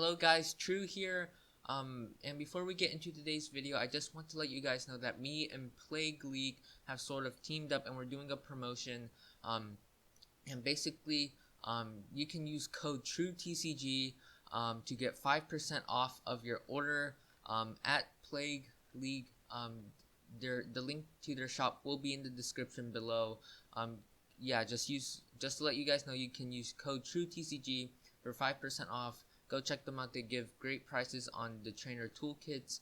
Hello guys, True here. And before we get into today's video, I just want to let you guys know that me and Plague League have sort of teamed up and we're doing a promotion. And basically, you can use code TRUETCG to get 5% off of your order at Plague League. The link to their shop will be in the description below. Yeah, just to let you guys know, you can use code TRUETCG for 5% off. Go check them out. They give great prices on the trainer toolkits,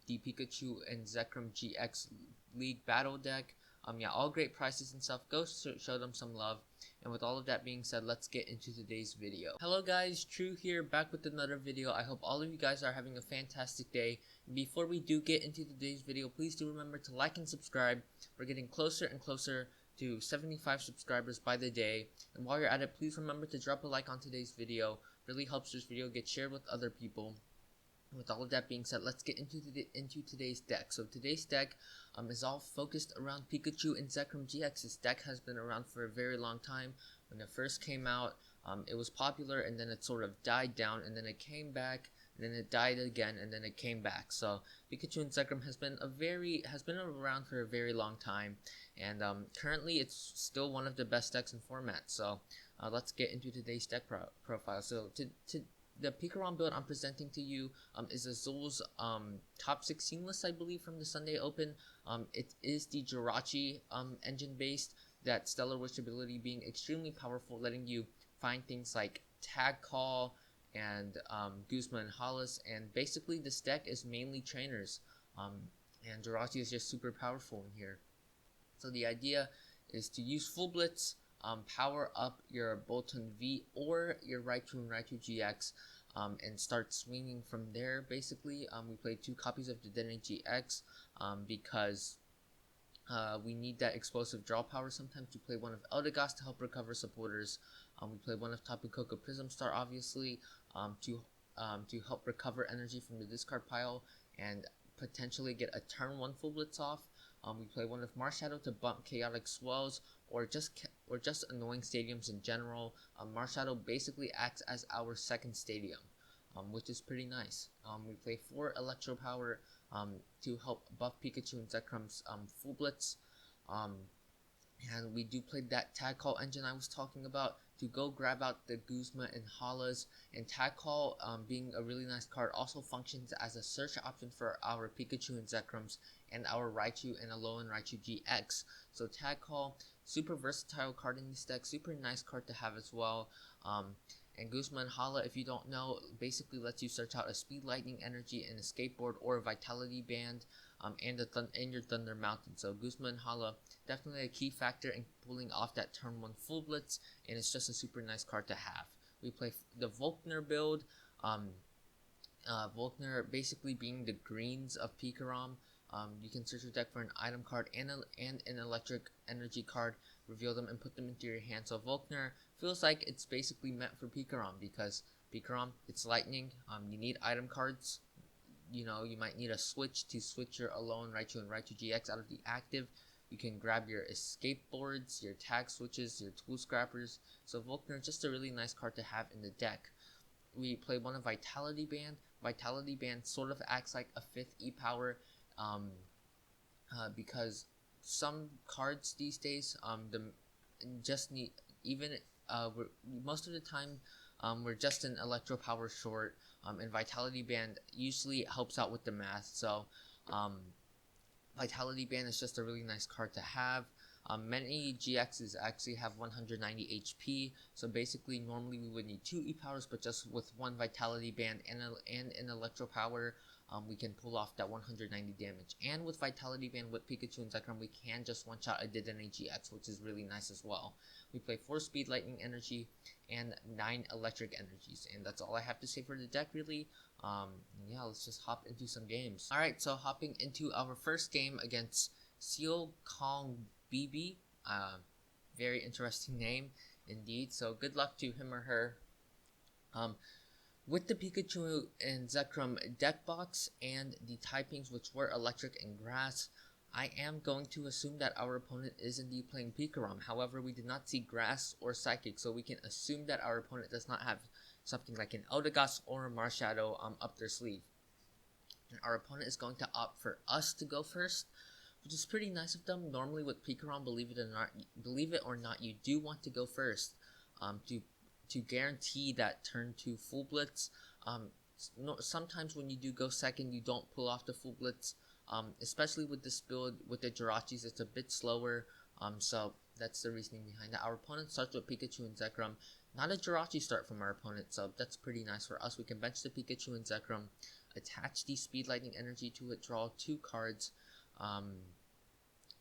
the Pikachu and Zekrom-GX League battle deck. Yeah, all great prices and stuff. Go show them some love. And with all of that being said, let's get into today's video. Hello guys, True here, back with another video. I hope all of you guys are having a fantastic day. Before we do get into today's video, please do remember to like and subscribe. We're getting closer and closer to 75 subscribers by the day. And while you're at it, please remember to drop a like on today's video. Really helps this video get shared with other people. With all of that being said, let's get into today's deck. So today's deck is all focused around Pikachu and Zekrom-GX. This deck has been around for a very long time. When it first came out, it was popular, and then it sort of died down, and then it came back, and then it died again, and then it came back. So Pikachu and Zekrom has been around for a very long time, and currently it's still one of the best decks in format. So let's get into today's deck profile. So the Pikarom build I'm presenting to you is Azul's top 16 list, I believe, from the Sunday Open. It is the Jirachi engine based, that Stellar Wish ability being extremely powerful, letting you find things like Tag Call and Guzma Hala, and basically this deck is mainly trainers, and Jirachi is just super powerful in here. So the idea is to use Full Blitz, power up your Boltund V or your Raichu and Raichu-GX, and start swinging from there. Basically, we played 2 copies of Dedenne-GX because we need that explosive draw power sometimes. We play one of Eldegoss to help recover supporters. We play one of Tapu Koko Prism Star, obviously, to help recover energy from the discard pile and potentially get a turn 1 Full Blitz off. We play one of Marshadow to bump chaotic swells or just annoying stadiums in general. Marshadow basically acts as our second stadium, which is pretty nice. We play 4 Electropower to help buff Pikachu and Zekrom's Full Blitz. And we do play that Tag Call engine I was talking about to go grab out the Guzma and Halas. And Tag Call, being a really nice card, also functions as a search option for our Pikachu and Zekroms and our Raichu and Alolan Raichu-GX. So Tag Call, super versatile card in this deck, super nice card to have as well. And Guzma Hala, if you don't know, basically lets you search out a Speed Lightning Energy, an Escape Board, or a Vitality Band, and your Thunder Mountain. So Guzma Hala, definitely a key factor in pulling off that turn 1 Full Blitz, and it's just a super nice card to have. We play the Volkner build, Volkner basically being the greens of Pikarom. You can search your deck for an item card and an electric energy card, reveal them and put them into your hand. So Volkner feels like it's basically meant for Pikarom, because Pikarom, it's lightning. You need item cards. You know, you might need a switch to switch your Alolan Raichu and Raichu-GX out of the active. You can grab your escape boards, your tag switches, your tool scrappers. So Volkner, just a really nice card to have in the deck. We play one of Vitality Band. Vitality Band sort of acts like a 5th E-Power, because some cards these days most of the time we're just an Electropower short, and Vitality Band usually helps out with the math. So Vitality Band is just a really nice card to have. Many GXs actually have 190 HP, so basically normally we would need 2 E-Powers, but just with 1 Vitality Band and an Electropower, we can pull off that 190 damage. And with Vitality Band with Pikachu and Zekrom, we can just one-shot a Dedenne-GX, which is really nice as well. We play 4 Speed Lightning Energy and 9 Electric Energies, and that's all I have to say for the deck, really. Yeah, let's just hop into some games. Alright, so hopping into our first game against Seal Kong BB. Very interesting name indeed, so good luck to him or her. With the Pikachu and Zekrom deck box and the typings, which were electric and grass, I am going to assume that our opponent is indeed playing Pikarom. However, we did not see grass or psychic, so we can assume that our opponent does not have something like an Eldegoss or a Marshadow up their sleeve. And our opponent is going to opt for us to go first, which is pretty nice of them. Normally with Pikarom, believe it or not, you do want to go first to guarantee that turn 2 full blitz. Sometimes when you do go second, you don't pull off the full blitz, especially with this build with the Jirachis. It's a bit slower, so that's the reasoning behind that. Our opponent starts with Pikachu and Zekrom. Not a Jirachi start from our opponent, so that's pretty nice for us. We can bench the Pikachu and Zekrom, attach the Speed Lightning Energy to it, draw 2 cards.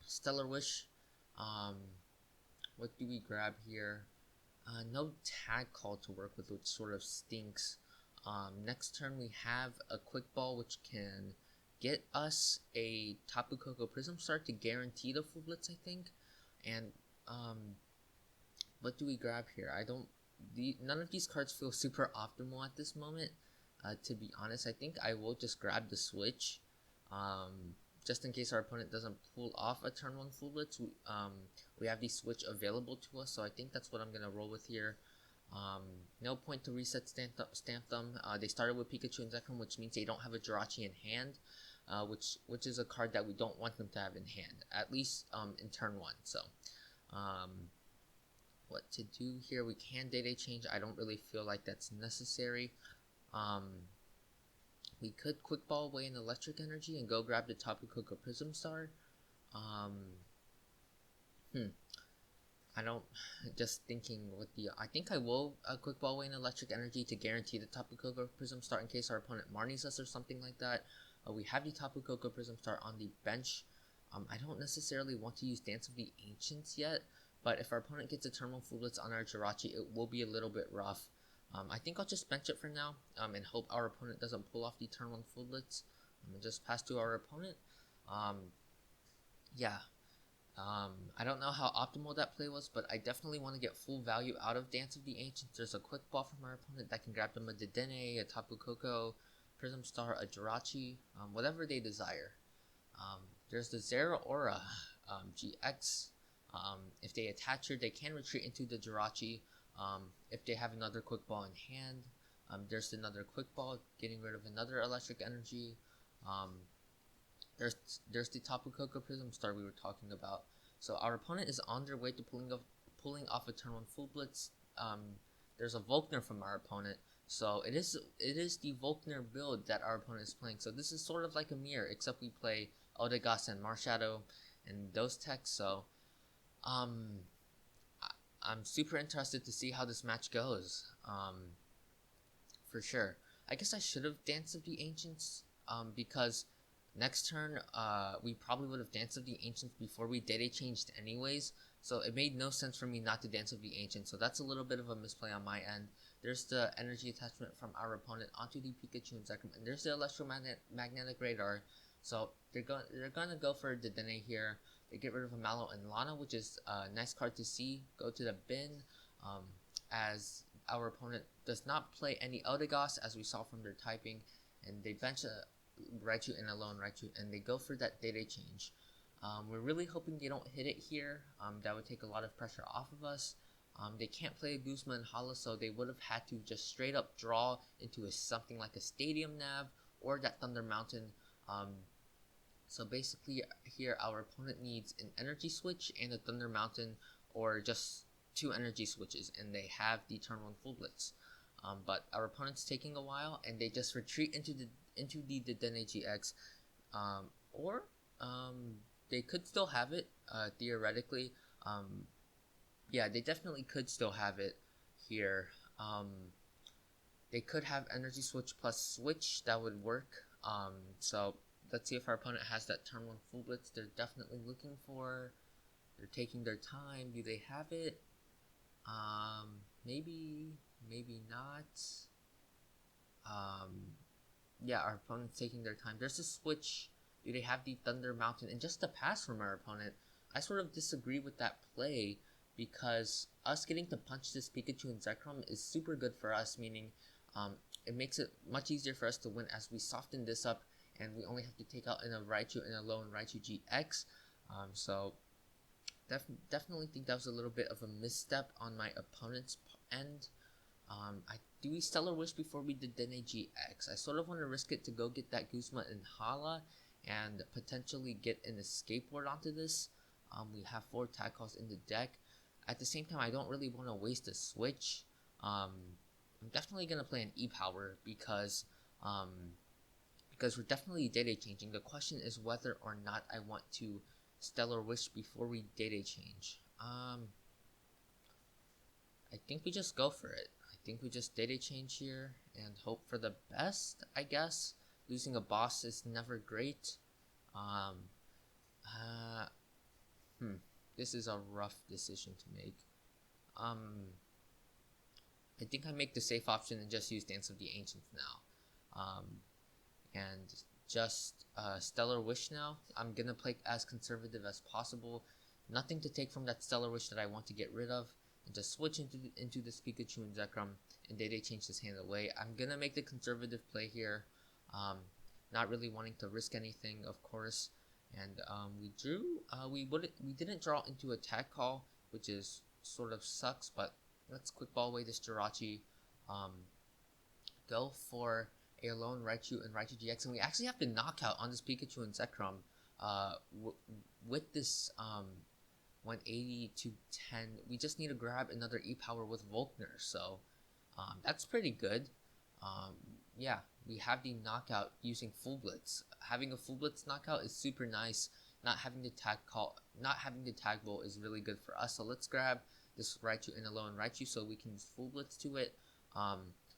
Stellar Wish. What do we grab here? No Tag Call to work with, which sort of stinks. Next turn we have a Quick Ball, which can get us a Tapu Koko Prism Star to guarantee the full blitz, I think. And what do we grab here? None of these cards feel super optimal at this moment. To be honest, I think I will just grab the Switch, just in case our opponent doesn't pull off a turn 1 full blitz. We have the Switch available to us, so I think that's what I'm gonna roll with here. No point to reset stamp them. They started with Pikachu and Zekrom, which means they don't have a Jirachi in hand, which is a card that we don't want them to have in hand, at least in turn 1. So what to do here? We can Day change. I don't really feel like that's necessary. We could Quick Ball away an Electric Energy and go grab the Tapu Koko Prism Star. I don't, just thinking what I think I will Quick Ball away an Electric Energy to guarantee the Tapu Koko Prism Star in case our opponent Marnies us or something like that. We have the Tapu Koko Prism Star on the bench. I don't necessarily want to use Dance of the Ancients yet, but if our opponent gets a turn 1 full blitz on our Jirachi, it will be a little bit rough. I think I'll just bench it for now, and hope our opponent doesn't pull off the turn 1 full blitz. And just pass to our opponent. Yeah. I don't know how optimal that play was, but I definitely want to get full value out of Dance of the Ancients. There's a Quick Ball from our opponent that can grab them a Dedenne, a Tapu Koko, Prism Star, a Jirachi, whatever they desire. There's the Zeraora GX. If they attach her, they can retreat into the Jirachi. If they have another Quick Ball in hand, there's another Quick Ball, getting rid of another Electric Energy. There's the Tapu Koko Prism Star we were talking about. So our opponent is on their way to pulling off a turn 1 full blitz. There's a Volkner from our opponent, so it is the Volkner build that our opponent is playing. So this is sort of like a mirror, except we play Eldegoss and Marshadow and those techs. So I'm super interested to see how this match goes. For sure. I guess I should have Dance of the Ancients, because next turn, we probably would have Dance of the Ancients before we Day changed anyways, so it made no sense for me not to Dance of the Ancients, so that's a little bit of a misplay on my end. There's the energy attachment from our opponent onto the Pikachu and Zekrom, and there's the Electromagnetic Radar, so they're gonna go for Dedenne here. They get rid of a Mallow Lana, which is a nice card to see. Go to the bin, as our opponent does not play any Eldegoss, as we saw from their typing, and they bench a Raichu and Alolan Raichu, and they go for that Day change. We're really hoping they don't hit it here. That would take a lot of pressure off of us. They can't play a Guzma Hala, so they would have had to just straight up draw into something like a Stadium Nav or that Thunder Mountain. So basically here our opponent needs an Energy Switch and a Thunder Mountain, or just 2 Energy Switches, and they have the turn 1 full blitz. But our opponent's taking a while, and they just retreat into the Dedenne-GX, or they could still have it, theoretically. Yeah, they definitely could still have it here. They could have Energy Switch plus Switch, that would work. So let's see if our opponent has that turn 1 full blitz they're definitely looking for. They're taking their time. Do they have it? Maybe not. Yeah, our opponent's taking their time. There's a Switch. Do they have the Thunder Mountain? And just a pass from our opponent. I sort of disagree with that play, because us getting to punch this Pikachu and Zekrom is super good for us, meaning it makes it much easier for us to win as we soften this up, and we only have to take out a Raichu and a lone Raichu-GX. So definitely think that was a little bit of a misstep on my opponent's end. I do we Stellar Wish before we Dedenne-GX? I sort of want to risk it to go get that Guzma Hala and potentially get an Escape Board onto this. We have 4 Tag Calls in the deck. At the same time, I don't really want to waste a Switch. I'm definitely going to play an E-Power because we're definitely data changing. The question is whether or not I want to Stellar Wish before we data change. I think we just go for it. I think we just data change here and hope for the best, I guess. Losing a boss is never great. This is a rough decision to make. I think I make the safe option and just use Dance of the Ancients now. And just Stellar Wish now. I'm gonna play as conservative as possible. Nothing to take from that Stellar Wish that I want to get rid of. And just switch into this Pikachu and Zekrom and data change this hand away. I'm gonna make the conservative play here. Not really wanting to risk anything, of course. And we drew. We didn't draw into a Tag Call, which is sort of sucks. But let's quick ball away this Jirachi. Go for Alolan, Raichu, and Raichu-GX, and we actually have the knockout on this Pikachu and Zekrom. With this 180 to 10, we just need to grab another E-Power with Volkner, so that's pretty good. Yeah, we have the knockout using Full Blitz. Having a Full Blitz knockout is super nice. Not having the Tag Bolt is really good for us. So let's grab this Raichu and Alolan Raichu so we can use Full Blitz to it.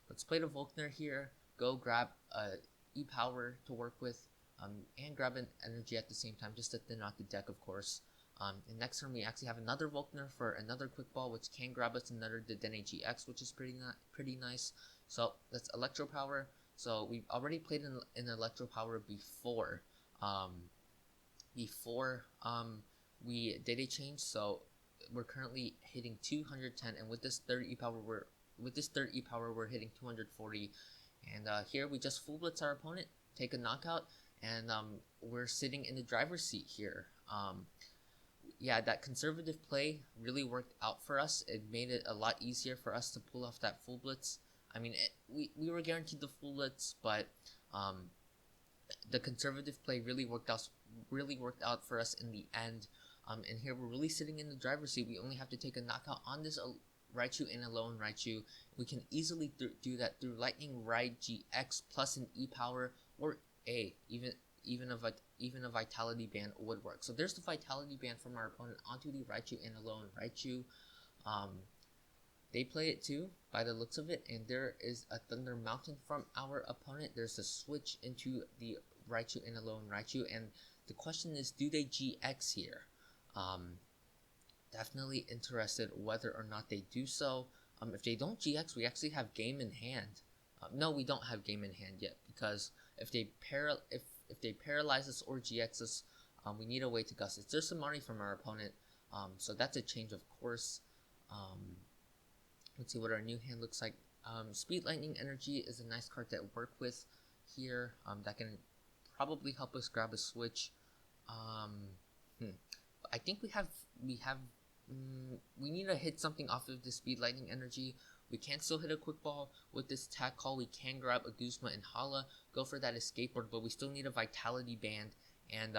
Let's play the Volkner here. Go grab a E-Power to work with, and grab an energy at the same time, just to thin out the deck, of course. And next turn we actually have another Volkner for another quick ball, which can grab us another Dedenne-GX, which is pretty nice. So let's Electropower. So we've already played an Electropower before. We data change, so we're currently hitting 210, and with this third E-Power, we're hitting 240. And here we just Full Blitz our opponent, take a knockout, and we're sitting in the driver's seat here. Yeah, that conservative play really worked out for us. It made it a lot easier for us to pull off that Full Blitz. I mean, we were guaranteed the Full Blitz, but the conservative play really worked out for us in the end. And here we're really sitting in the driver's seat. We only have to take a knockout on this Raichu and Alolan Raichu. We can easily do that through Lightning Ride GX plus an E-Power, or even a Vitality Band would work. So there's the Vitality Band from our opponent onto the Raichu and Alolan Raichu. They play it too, by the looks of it, and there is a Thunder Mountain from our opponent. There's a switch into the Raichu and Alolan Raichu, and the question is, do they GX here? Definitely interested whether or not they do so. If they don't GX, we actually have game in hand. No, we don't have game in hand yet, because if they paralyze us or GX us, we need a way to gust it. There's some money from our opponent, so that's a change, of course. Let's see what our new hand looks like. Speed Lightning Energy is a nice card to work with here. That can probably help us grab a switch. I think we need to hit something off of the Speed Lightning Energy. We can still hit a quick ball with this Tag Call. We can grab a Guzma and Hala, go for that Escape Board, but we still need a Vitality Band, and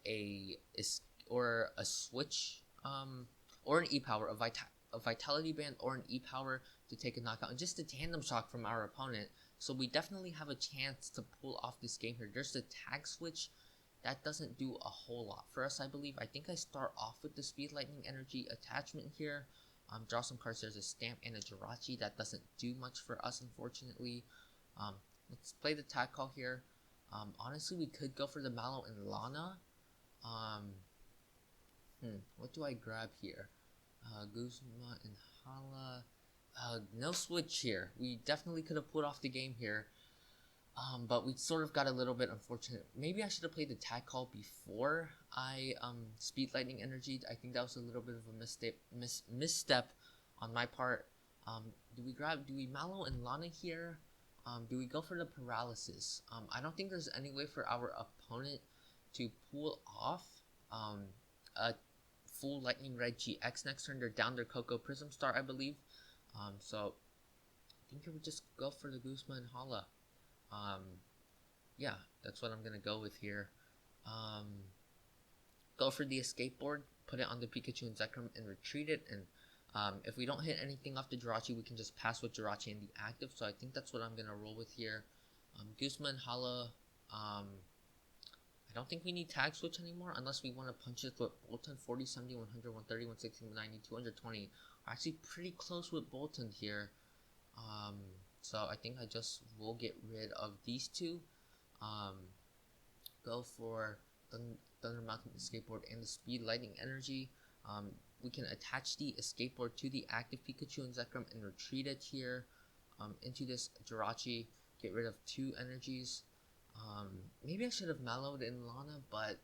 a switch, or an E-Power, a Vitality Band or an E-Power to take a knockout, and just a Tandem Shock from our opponent. So we definitely have a chance to pull off this game here. There's the Tag Switch. That doesn't do a whole lot for us, I believe. I think I start off with the Speed Lightning Energy attachment here. Draw some cards. There's a Stamp and a Jirachi. That doesn't do much for us, unfortunately. Let's play the Tag Call here. Honestly, we could go for the Mallow and Lana. What do I grab here? Guzma and Hala. No switch here. We definitely could have pulled off the game here. But we sort of got a little bit unfortunate. Maybe I should have played the Tag Call before I Speed Lightning Energy. I think that was a little bit of a misstep on my part. Do we Mallow and Lana here? Do we go for the Paralysis? I don't think there's any way for our opponent to pull off a full Lightning Red GX next turn. They're down their Koko Prism Star, I believe. So I think we would just go for the Guzma Hala. Yeah, that's what I'm gonna go with here. Go for the Escape Board, put it on the Pikachu and Zekrom, and retreat it. And if we don't hit anything off the Jirachi, we can just pass with Jirachi in the active. So I think that's what I'm gonna roll with here. Guzma and Hala. I don't think we need Tag Switch anymore unless we want to punch it with Boltund 40, 70, 100, 130, 160, 190, 220. We're actually pretty close with Boltund here. So I think I just will get rid of these two. Go for Thunder Mountain Escape Board and the Speed Lightning Energy. We can attach the Escape Board to the active Pikachu and Zekrom and retreat it here into this Jirachi. Get rid of 2 energies. Maybe I should have Mallowed in Lana, but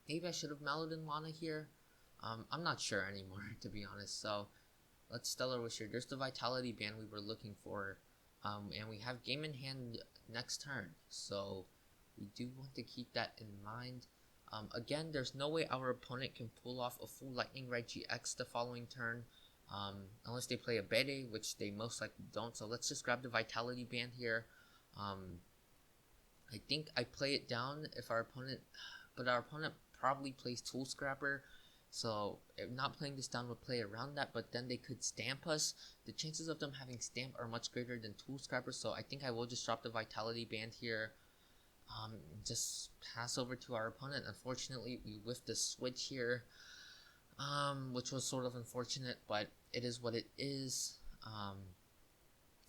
maybe I should have Mallowed in Lana here. I'm not sure anymore, to be honest. So let's Stellar Wish here. There's the Vitality Band we were looking for, and we have game in hand next turn, so we do want to keep that in mind. Again, there's no way our opponent can pull off a full Lightning Red GX the following turn. Unless they play a Bede, which they most likely don't. So let's just grab the Vitality Band here. I think I play it down if our opponent, but our opponent probably plays Tool Scrapper. So if not playing this down would play around that, but then they could stamp us. The chances of them having stamp are much greater than Tool Scrapper. So I think I will just drop the Vitality Band here. Just pass over to our opponent. Unfortunately, we whiffed the switch here. Which was sort of unfortunate, but it is what it is.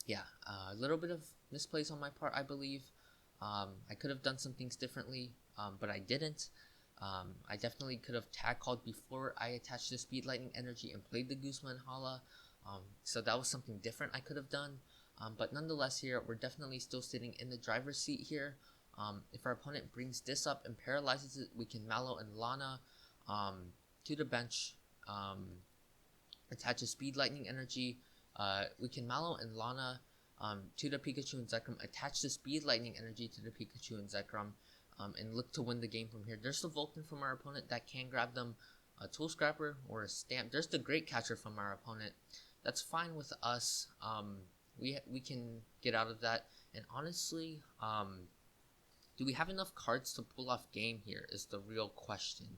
Yeah, a little bit of misplays on my part, I believe. I could have done some things differently, but I didn't. I definitely could have tag called before I attached the Speed Lightning Energy and played the Guzma and Hala. So that was something different I could have done. But nonetheless here, we're definitely still sitting in the driver's seat here. If our opponent brings this up and paralyzes it, we can Mallow and Lana to the bench, attach a Speed Lightning Energy. We can Mallow and Lana to the Pikachu and Zekrom, attach the Speed Lightning Energy to the Pikachu and Zekrom, and look to win the game from here. There's the Volkner from our opponent that can grab them a Tool Scrapper or a Stamp. There's the Great Catcher from our opponent. That's fine with us. We can get out of that. And honestly, do we have enough cards to pull off game here is the real question.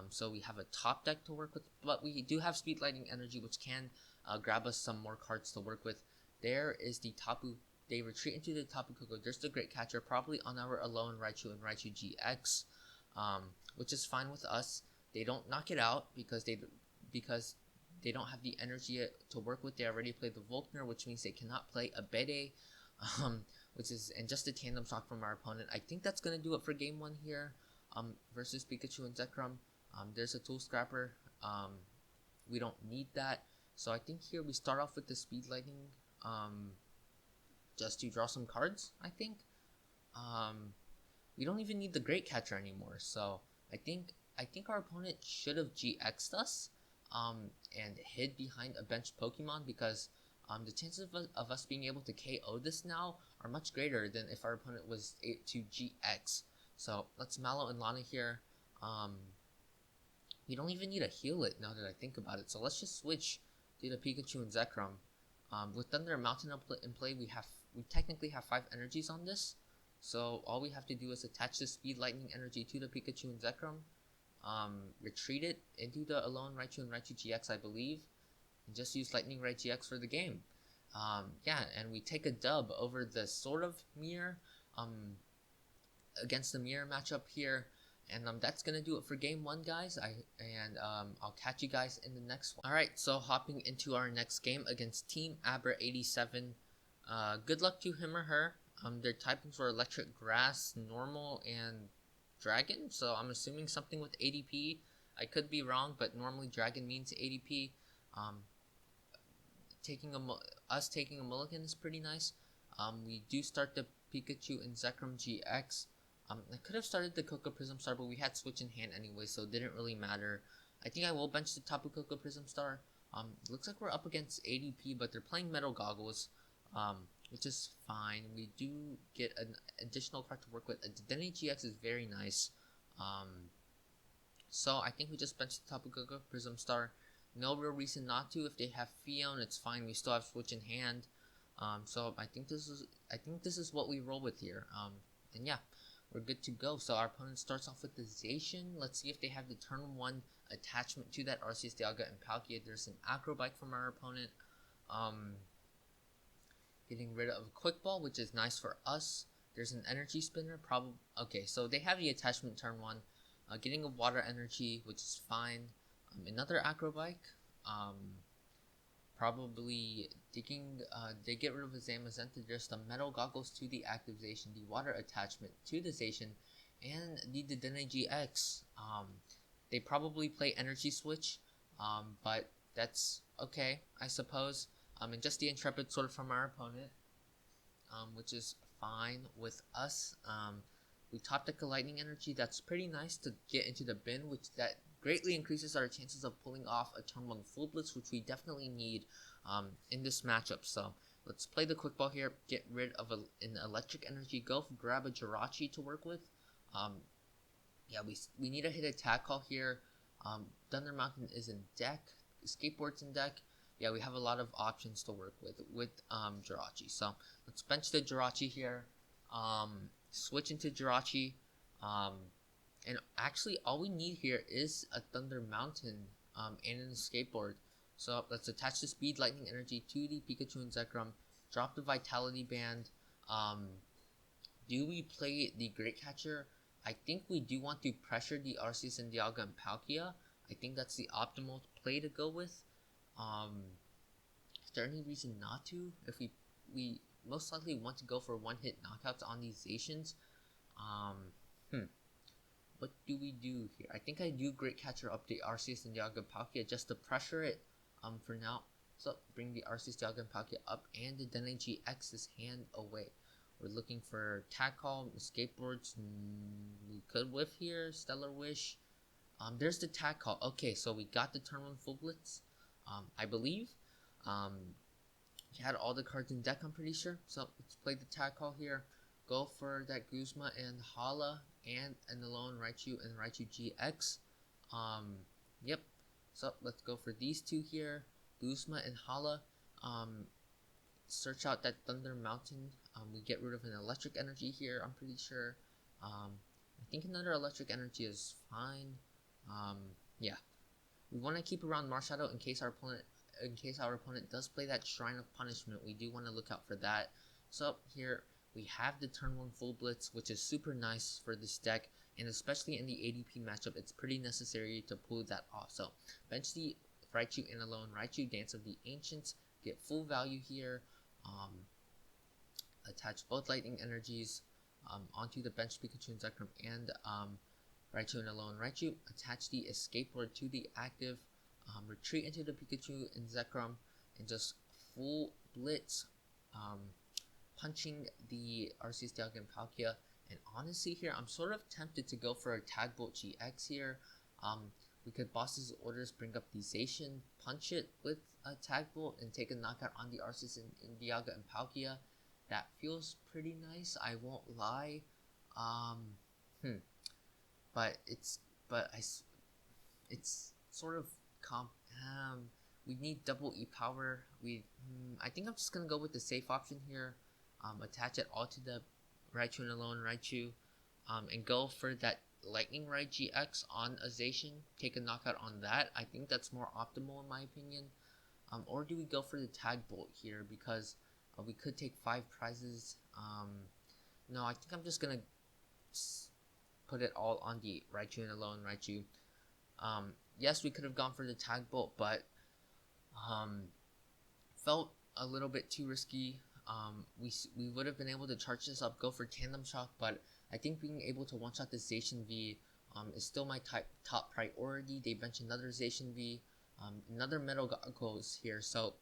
So we have a top deck to work with, but we do have Speed Lightning Energy, which can grab us some more cards to work with. There is the Tapu. They retreat into the Tapu Koko. There's the Great Catcher, probably on our Alolan Raichu and Raichu-GX, which is fine with us. They don't knock it out because they don't have the energy to work with. They already played the Volkner, which means they cannot play a Bede, and just a Tandem Shock from our opponent. I think that's gonna do it for game 1 here, versus Pikachu and Zekrom. There's a Tool Scrapper. We don't need that. So I think here we start off with the Speed Lightning, just to draw some cards, I think. We don't even need the Great Catcher anymore. So I think our opponent should have GX'd us, and hid behind a bench Pokemon, because the chances of us being able to KO this now are much greater than if our opponent was to GX. So let's Mallow and Lana here. We don't even need to heal it now that I think about it. So let's just switch to the Pikachu and Zekrom. With Thunder Mountain in play, we technically have 5 energies on this. So all we have to do is attach the Speed Lightning Energy to the Pikachu and Zekrom, retreat it into the Alolan Raichu and Raichu-GX, I believe, and just use Lightning Red GX for the game. Yeah, and we take a dub over the sort of mirror, against the mirror matchup here. And that's gonna do it for game 1, guys. I'll catch you guys in the next one. Alright, so hopping into our next game against Team Aber87. Good luck to him or her. Their typings were Electric, Grass, Normal, and Dragon. So I'm assuming something with ADP. I could be wrong, but normally Dragon means ADP. Us taking a mulligan is pretty nice. We do start the Pikachu and Zekrom-GX. I could have started the Koko Prism Star, but we had Switch in hand anyway, so it didn't really matter. I think I will bench the Tapu Koko Prism Star. Looks like we're up against ADP, but they're playing Metal Goggles, which is fine. We do get an additional card to work with. A Dedenne-GX is very nice. So I think we just benched the Tapu Koko Prism Star. No real reason not to. If they have Fion, it's fine. We still have Switch in hand. So I think this is what we roll with here. And yeah, we're good to go. So our opponent starts off with the Zacian. Let's see if they have the turn 1 attachment to that Arceus, Dialga, and Palkia. There's an Acrobike from our opponent. Getting rid of a Quick Ball, which is nice for us. There's an Energy Spinner. Okay, so they have the attachment turn 1. Getting a Water Energy, which is fine. Another Acrobike. Probably they get rid of a Zamazenta. There's the Metal Goggles to the activation, the Water Attachment to the Zacian, and the Dedenne-GX. They probably play Energy Switch, but that's okay, I suppose. And just the Intrepid Sword from our opponent, which is fine with us. We top deck a Lightning Energy. That's pretty nice to get into the bin, which that greatly increases our chances of pulling off a turn 1 Full Blitz, which we definitely need in this matchup. So let's play the Quick Ball here, get rid of an Electric Energy, grab a Jirachi to work with. Yeah, we need to hit a Tag Call here. Thunder Mountain is in deck, Escape Board's in deck. Yeah, we have a lot of options to work with Jirachi. So let's bench the Jirachi here. Switch into Jirachi, and actually all we need here is a Thunder Mountain and an Escape Board. So let's attach the Speed Lightning Energy to the Pikachu and Zekrom, drop the Vitality Band. Do we play the Great Catcher? I think we do want to pressure the Arceus and Dialga and Palkia. I think that's the optimal play to go with. Is there any reason not to? If we most likely want to go for one-hit knockouts on these Zacians. What do we do here? I think I do Great Catcher up the Arceus and Dialga Palkia just to pressure it for now. So bring the Arceus, Dialga, and Palkia up and the Dedenne-GX's hand away. We're looking for Tag Call, Escape Boards. We could whiff here, Stellar Wish. There's the Tag Call. Okay, so we got the turn 1 Full Blitz, I believe. We had all the cards in deck, I'm pretty sure. So let's play the Tag Call here. Go for that Guzma and Hala and an Alolan Raichu and Raichu-GX. Yep. So let's go for these two here. Guzma and Hala. Search out that Thunder Mountain. We get rid of an Electric Energy here, I'm pretty sure. I think another Electric Energy is fine. Yeah. We want to keep around Marshadow in case our opponent does play that Shrine of Punishment. We do want to look out for that. So here we have the turn 1 Full Blitz, which is super nice for this deck, and especially in the ADP matchup, it's pretty necessary to pull that off. So bench the Raichu and Alolan Raichu, Dance of the Ancients, get full value here. Attach both Lightning Energies onto the bench Pikachu and Zekrom and Raichu and Alolan Raichu. Attach the Escape Board to the active. Retreat into the Pikachu and Zekrom and just full blitz, punching the Arceus, Dialga, and Palkia. And honestly here, I'm sort of tempted to go for a Tag Bolt GX here. We could boss his orders, bring up the Zacian, punch it with a Tag Bolt, and take a knockout on the Arceus and Dialga and Palkia. That feels pretty nice, I won't lie. But it's sort of we need double E power. I think I'm just gonna go with the safe option here. Attach it all to the Raichu and Alolan Raichu, and go for that Lightning Raichu-GX on a Zacian. Take a knockout on that. I think that's more optimal in my opinion. Or do we go for the Tag Bolt here because we could take 5 prizes? No, I think I'm just gonna put it all on the Raichu and Alolan Raichu. Yes, we could have gone for the Tag Bolt, but felt a little bit too risky. We would have been able to charge this up, go for Tandem Shock, but I think being able to one-shot the Zacian V is still my top priority. They bench another Zacian V, another Metal Goggles here, so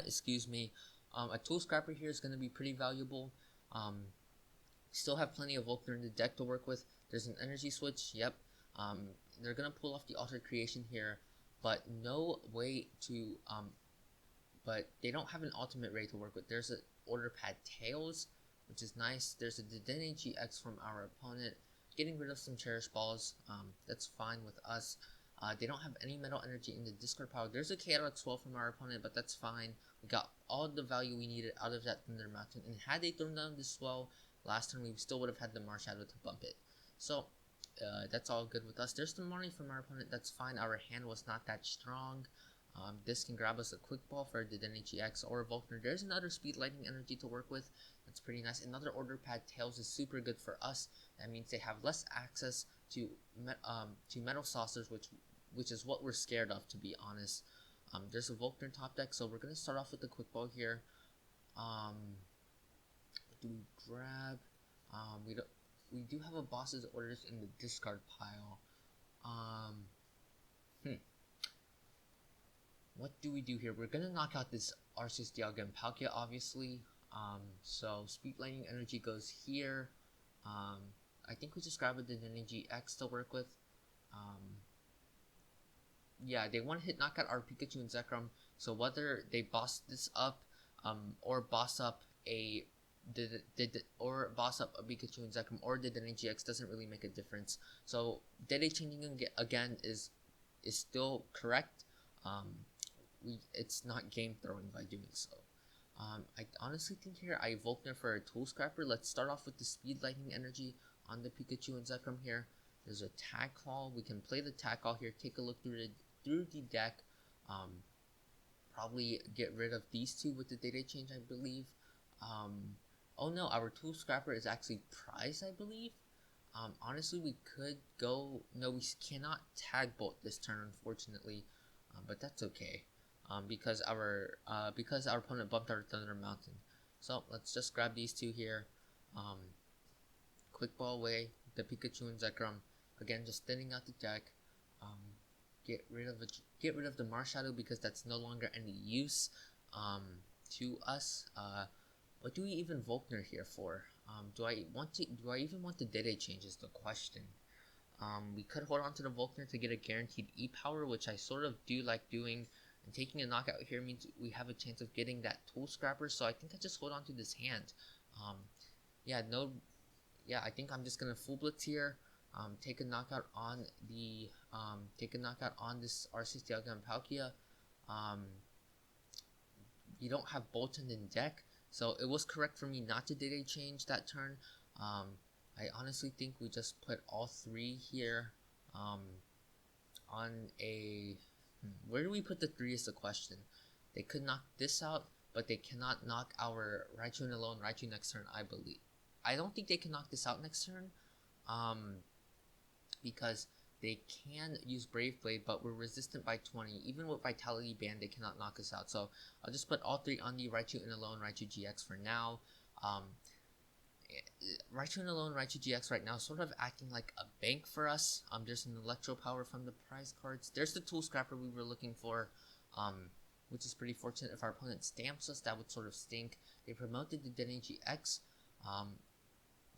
excuse me. A Tool Scrapper here is going to be pretty valuable. Still have plenty of Volkner in the deck to work with. There's an Energy Switch, yep. They're going to pull off the Altered Creation here, but no way to, but they don't have an ultimate ready to work with. There's an Order Pad Tails, which is nice. There's a Dedenne-GX from our opponent. getting rid of some Cherish Balls. That's fine with us. They don't have any Metal Energy in the discard pile. There's a Chaotic Swell from our opponent, but that's fine. We got all the value we needed out of that Thunder Mountain, and had they thrown down the Swell last turn, we still would have had the Marshadow to bump it. So that's all good with us. There's the money from our opponent, that's fine. Our hand was not that strong. This can grab us a Quick Ball for Dedenne-GX or Volkner. There's another Speed Lightning Energy to work with. That's pretty nice. Another Order Pad Tails is super good for us. That means they have less access to Metal Saucers, which is what we're scared of, to be honest. There's a Volkner top deck, so we're gonna start off with the Quick Ball here. What do we grab? We do have a Boss's Orders in the discard pile. What do we do here? We're gonna knock out this Arceus Dialga and Palkia, obviously. So Speed Lightning Energy goes here. I think we just grab a Dedenne-GX to work with. Yeah, they want to hit knockout our Pikachu and Zekrom. So whether they boss this up, or boss up a Pikachu and Zekrom or Dedenne-GX doesn't really make a difference. So Dede changing again is still correct. It's not game throwing by doing so. I honestly think here I Volkner for a Tool Scrapper. Let's start off with the Speed Lightning Energy on the Pikachu and Zekrom here. There's a Tag Call. We can play the Tag Call here. Take a look through the deck. Probably get rid of these two with the Dede change, I believe. Oh no, our Tool Scrapper is actually prized, I believe. Honestly, we could go. No, we cannot Tag Bolt this turn, unfortunately. But that's okay. Because our opponent bumped our Thunder Mountain. So let's just grab these two here. Quick Ball away the Pikachu and Zekrom. Again, just thinning out the deck. Get rid of the Marshadow because that's no longer any use to us. What do we even Volkner here for? Do I even want the Dede change is the question. We could hold on to the Volkner to get a guaranteed E-Power, which I sort of do like doing. And taking a knockout here means we have a chance of getting that Tool Scrapper, so I think I just hold on to this hand. I think I'm just gonna full blitz here. Take a knockout on the this Arceus Dialga and Palkia. You don't have Boltund in deck, so it was correct for me not to Dede change that turn. I honestly think we just put all three here on a... Where do we put the 3 is the question. They could knock this out, but they cannot knock our Raichu and Alolan Raichu next turn, I believe. I don't think they can knock this out next turn, because they can use Brave Blade, but we're resistant by 20. Even with Vitality Band, they cannot knock us out. So I'll just put all 3 on the Raichu and Alolan Raichu-GX for now. Raichu and Alolan Raichu-GX right now sort of acting like a bank for us. There's an Electropower from the prize cards. There's the Tool Scrapper we were looking for, which is pretty fortunate. If our opponent stamps us, that would sort of stink. They promoted the Dedenne-GX.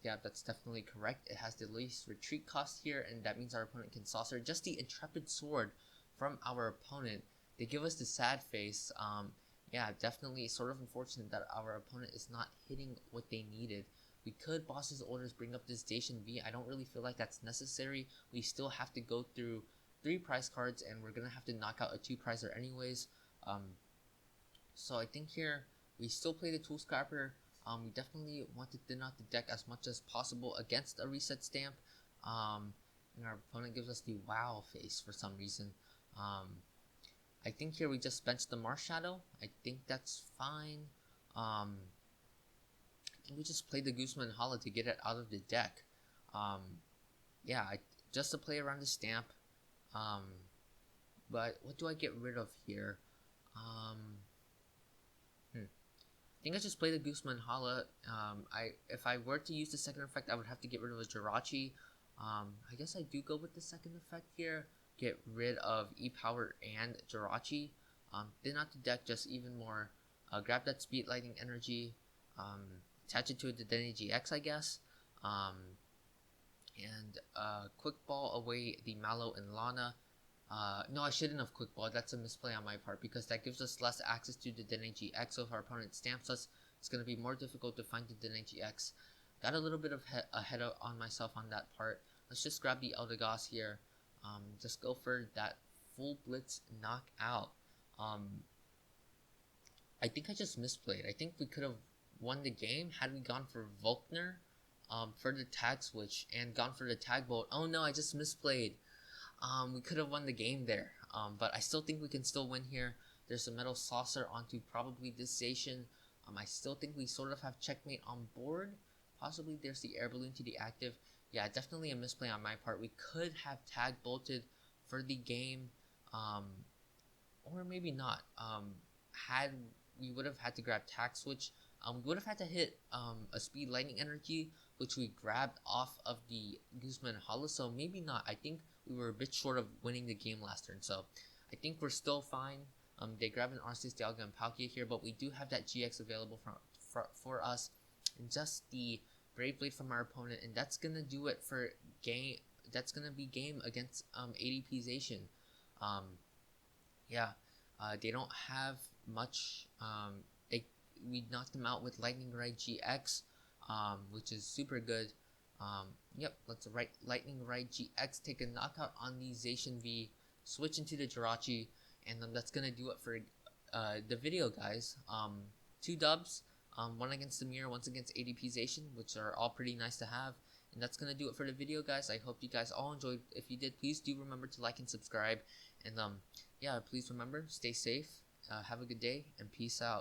Yeah, that's definitely correct. It has the least retreat cost here, and that means our opponent can saucer. Just the Intrepid Sword from our opponent. They give us the sad face. Yeah, definitely sort of unfortunate that our opponent is not hitting what they needed. We could Boss's Orders bring up this Station V. I don't really feel like that's necessary. We still have to go through 3 prize cards, and we're going to have to knock out a 2 prizer anyways. So I think here we still play the Tool Scrapper. We definitely want to thin out the deck as much as possible against a Reset Stamp. And our opponent gives us the wow face for some reason. I think here we just bench the Marshadow. I think that's fine. We just play the Guzma Hala to get it out of the deck. Just to play around the stamp. But what do I get rid of here? I think I just play the Guzma Hala. If I were to use the second effect, I would have to get rid of a Jirachi. I guess I do go with the second effect here. Get rid of E-Power and Jirachi. Thin out the deck just even more. Grab that Speed Lightning Energy. Attach it to a Dedenne-GX, I guess. And Quick Ball away the Mallow and Lana. No, I shouldn't have Quick Ball. That's a misplay on my part because that gives us less access to the Dedenne-GX. So if our opponent stamps us, it's going to be more difficult to find the Dedenne-GX. got a little bit of ahead on myself on that part. Let's just grab the Eldegoss here. Just go for that full blitz knockout. I think I just misplayed. I think we could have won the game had we gone for Volkner for the tag switch and gone for the tag bolt. Oh no, I just misplayed. We could have won the game there. But I still think we can still win here. There's a metal saucer onto probably this station. I still think we sort of have checkmate on board. Possibly there's the air balloon to the active. Yeah, definitely a misplay on my part. We could have tag bolted for the game, or maybe not. We would have had to grab tag switch. We would have had to hit a speed lightning energy, which we grabbed off of the Guzma Hala. So maybe not. I think we were a bit short of winning the game last turn. So I think we're still fine. They grab an R6 Dialga and Palkia here, but we do have that GX available for us, and just the Brave Blade from our opponent, and that's gonna do it for game. That's gonna be game against ADPization. Yeah, they don't have much. We knocked them out with Lightning Ride GX, which is super good. Yep, let's Lightning Ride GX, take a knockout on the Zacian V, switch into the Jirachi, and then that's gonna do it for the video, guys. 2 dubs, one against the Mirror, once against ADPization, which are all pretty nice to have. And that's gonna do it for the video, guys. I hope you guys all enjoyed. If you did, please do remember to like and subscribe. And yeah, please remember, stay safe, have a good day, and peace out.